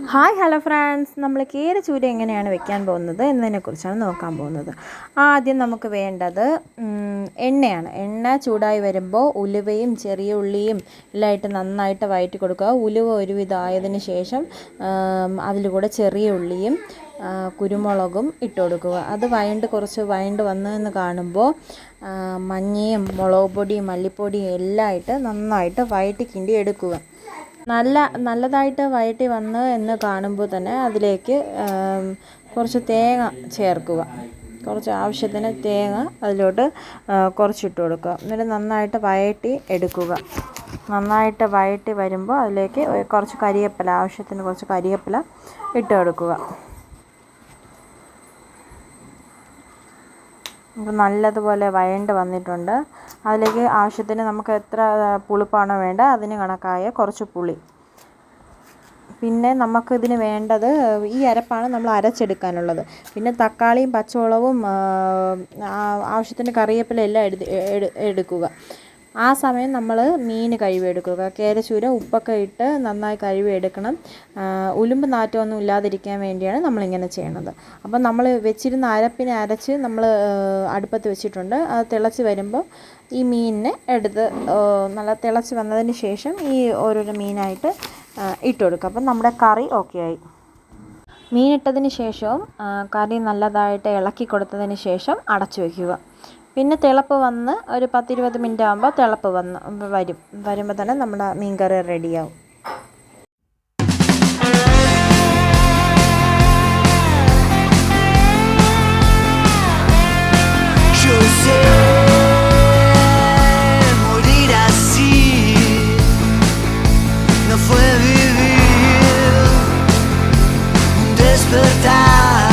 Hi hello friends, നമ്മൾ കേരച്ചൂര എങ്ങനെയാണ് വെക്കാൻ പോകുന്നത് എന്നതിനെക്കുറിച്ചാണ് നോക്കാൻ പോകുന്നത്. ആദ്യം നമുക്ക് വേണ്ടത് എണ്ണയാണ്. എണ്ണ ചൂടായി വരുമ്പോൾ ഉലുവയും ചെറിയ ഉള്ളിയും എല്ലാം ഇട്ട് നന്നായിട്ട് വഴറ്റി കൊടുക്കുക. ഉലുവ ഒരുവിധം ആയതിനു ശേഷം അതിൽ കൂടെ ചെറിയ ഉള്ളിയും കുരുമുളകും ഇട്ട് കൊടുക്കുക. അത് കുറച്ച് വഴണ്ട് വന്നതെന്ന് കാണുമ്പോൾ മഞ്ഞയും മുളക് പൊടിയും മല്ലിപ്പൊടിയും എല്ലാം ഇട്ട് നന്നായിട്ട് വഴറ്റി കിണ്ടി എടുക്കുക. നല്ലതായിട്ട് വഴറ്റി വന്ന് എന്ന് കാണുമ്പോൾ തന്നെ അതിലേക്ക് കുറച്ച് തേങ്ങ ചേർക്കുക. കുറച്ച് ആവശ്യത്തിന് തേങ്ങ അതിലോട്ട് കുറച്ചിട്ട് കൊടുക്കുക. എന്നിട്ട് നന്നായിട്ട് വഴറ്റി എടുക്കുക. നന്നായിട്ട് വഴറ്റി വരുമ്പോൾ അതിലേക്ക് കുറച്ച് കരിവേപ്പില, ആവശ്യത്തിന് കുറച്ച് കരിവേപ്പില ഇട്ട് കൊടുക്കുക. അപ്പോൾ നല്ലതുപോലെ വഴണ്ട് വന്നിട്ടുണ്ട്. അതിലേക്ക് ആവശ്യത്തിന് നമുക്ക് എത്ര പുളിപ്പാണോ വേണ്ട അതിന് കണക്കായ കുറച്ച് പുളി. പിന്നെ നമുക്കിതിന് വേണ്ടത് ഈ അരപ്പാണ് നമ്മൾ അരച്ചെടുക്കാനുള്ളത്. പിന്നെ തക്കാളിയും പച്ചമുളകും ആവശ്യത്തിന് കറിവേപ്പില എല്ലാം എടുക്കുക. ആ സമയം നമ്മൾ മീൻ കഴുകി എടുക്കുക. കേരച്ചൂര ഉപ്പൊക്കെ ഇട്ട് നന്നായി കഴുകി എടുക്കണം. ഉലുമ്പ് നാറ്റമൊന്നും ഇല്ലാതിരിക്കാൻ വേണ്ടിയാണ് നമ്മളിങ്ങനെ ചെയ്യണത്. അപ്പം നമ്മൾ വെച്ചിരുന്ന അരപ്പിനെ അരച്ച് നമ്മൾ അടുപ്പത്ത് വെച്ചിട്ടുണ്ട്. അത് തിളച്ച് വരുമ്പോൾ ഈ മീനിനെ എടുത്ത് നല്ല തിളച്ച് വന്നതിന് ശേഷം ഈ ഓരോരോ മീനായിട്ട് ഇട്ട് കൊടുക്കുക. അപ്പം നമ്മുടെ കറി ഓക്കെ ആയി. മീനിട്ടതിന് ശേഷവും കറി നല്ലതായിട്ട് ഇളക്കി കൊടുത്തതിന് ശേഷം അടച്ചു വയ്ക്കുക. പിന്നെ തിളപ്പ് വന്ന് ഒരു 10-20 മിനിറ്റ് ആകുമ്പോൾ തിളപ്പ് വരുമ്പോൾ തന്നെ നമ്മുടെ മീൻ കറി റെഡിയാവും. Despertar